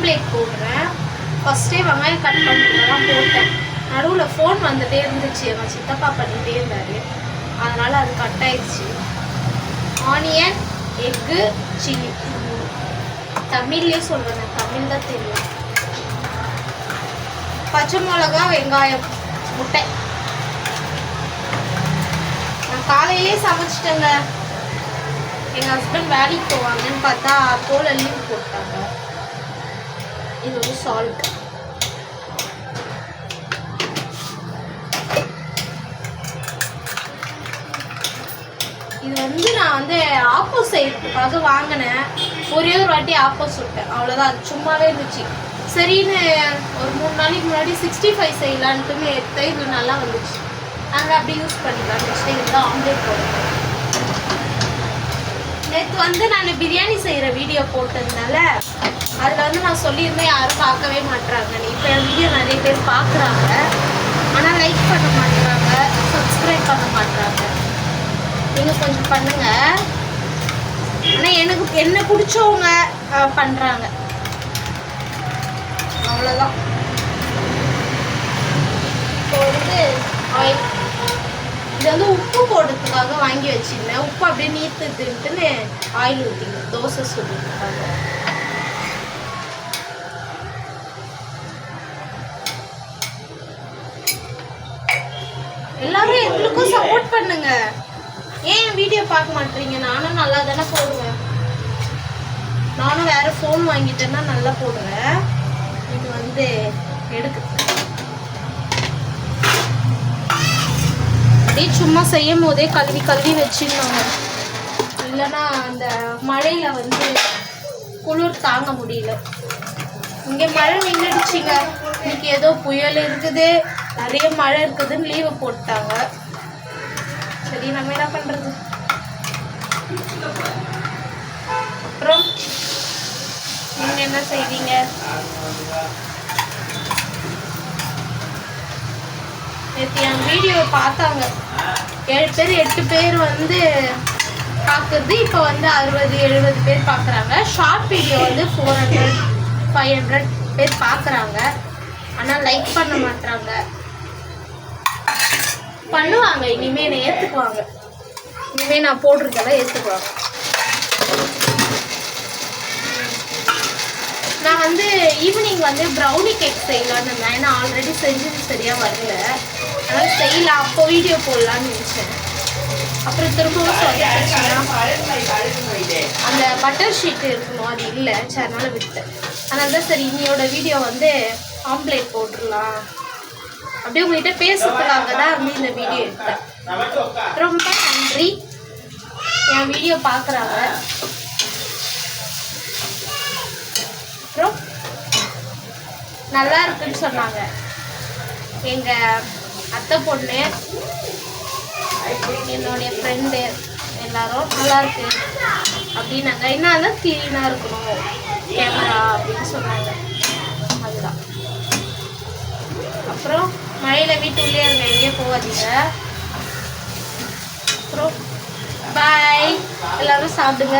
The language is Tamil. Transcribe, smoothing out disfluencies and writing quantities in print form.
ஆம்லேட் போடுறேன். ஃபஸ்ட்டே வெங்காயம் கட் பண்ணிட்டுலாம் போட்டேன். நடுவில் ஃபோன் வந்துகிட்டே இருந்துச்சு, எங்கள் சித்தப்பா பண்ணிகிட்டே இருந்தார், அதனால் அது கட் ஆயிடுச்சு. ஆனியன், எக்கு, சில்லி, தமிழ்லேயே சொல்கிறேன், தமிழ் தான் தெரியும். பச்சை மிளகா, வெங்காயம், முட்டை. நான் காலையிலே சமைச்சிட்டேங்க. எங்கள் ஹஸ்பண்ட் வேலைக்கு போவாங்கன்னு பார்த்தா தோலை லீவ் போட்டாங்க. இது வந்து சால்ட். இது வந்து நான் வந்து ஆப்போ செய்யறதுக்காக வாங்கினேன். ஒரே ஒரு வாட்டி ஆப்போ சுட்டேன், அவ்வளோதான். அது சும்மாவே இருந்துச்சு. சரின்னு ஒரு 3 நாளைக்கு முன்னாடி 65 செய்யலான்ட்டுன்னு எடுத்தேன். இது நல்லா வந்துச்சு. நாங்கள் அப்படி யூஸ் பண்ணிக்கலாம். நெக்ஸ்ட் இதுதான் ஆம்லேட் போடுறோம். நேற்று வந்து நான் பிரியாணி செய்கிற வீடியோ போட்டதுனால அதில் வந்து நான் சொல்லியிருந்தேன், யாரும் பார்க்கவே மாட்டுறாங்க. இப்போ என் வீடியோ நிறைய பேர் பார்க்குறாங்க, ஆனால் லைக் பண்ண மாட்டுறாங்க, சப்ஸ்கிரைப் பண்ண மாட்டுறாங்க. நீங்கள் கொஞ்சம் பண்ணுங்கள். ஆனால் எனக்கு என்ன பிடிச்சவங்க பண்ணுறாங்க, அவ்வளோதான். இப்போ வந்து ஆயில், இது வந்து உப்பு போடுறதுக்காக வாங்கி வச்சுருந்தேன். உப்பு அப்படியே நீர்த்துட்டுன்னு ஆயில் ஊற்றிங்க தோசை சுடுறதுக்காக. எல்லாரும் எங்களுக்கும் சப்போர்ட் பண்ணுங்க. ஏன் வீடியோ பார்க்க மாட்டீங்க? நானும் நல்லா தானே போடுவேன். நானும் வேற ஃபோன் வாங்கிட்டேன்னா நல்லா போடுவேன். இது வந்து எடுக்கு அப்படியே சும்மா செய்யும் போதே கழுவி வச்சுருந்தாங்க. இல்லைன்னா அந்த மழையில் வந்து குளிர் தாங்க முடியல. இங்கே மழை நின்றுடுச்சிங்க. இன்னைக்கு ஏதோ புயல் இருக்குது, நிறைய மழை இருக்குதுன்னு லீவு போட்டாங்க. சரி, நம்ம என்ன பண்ணுறது? அப்புறம் நீங்கள் என்ன செய்வீங்க? நேற்று என் வீடியோ பார்த்தாங்க 7 பேர் 8 பேர் வந்து பார்க்குறது. இப்போ வந்து 60-70 பேர் பார்க்குறாங்க. ஷார்ட் வீடியோ வந்து 400-500 பேர் பார்க்குறாங்க. ஆனால் லைக் பண்ண மாட்டாங்க. பண்ணுவாங்க, இனிமேல் என்னை ஏற்றுக்குவாங்க. இனிமேல் நான் போடுறதெல்லாம் ஏற்றுக்குவாங்க. நான் வந்து ஈவினிங் வந்து ப்ரௌனி கேக் செய்யலான்னு இருந்தேன். ஏன்னா ஆல்ரெடி செஞ்சது சரியாக வரல, அதனால் செய்யலாம், அப்போ வீடியோ போடலான்னு நினச்சேன். அப்புறம் திரும்பவும் அந்த பட்டர் ஷீட் இருக்கணும், அது இல்லை. சரி, அதனால் விட்டேன். அதனால தான் சரி இன்னையோட வீடியோ வந்து ஆம்லேட் போட்டுடலாம் அப்படியே உங்கள்கிட்ட பேசுறதுக்காக தான் வந்து இந்த வீடியோ எடுத்தேன். ரொம்ப நன்றி, என் வீடியோ பார்க்குறாங்க. அப்புறம் நல்லா இருக்குன்னு சொன்னாங்க எங்கள் அத்தை பொண்ணு, என்னுடைய ஃப்ரெண்டு எல்லாரும். நல்லா இருக்கு அப்படின்னாங்க. என்ன க்ளீனாக இருக்கணும் கேமரா அப்படின்னு சொன்னாங்க. அதுதான். அப்புறம் மழையில் வீட்டுள்ளே இருங்க, எங்கேயே போகாதீங்க. அப்புறம் பாய், எல்லோரும் சாப்பிடுங்க.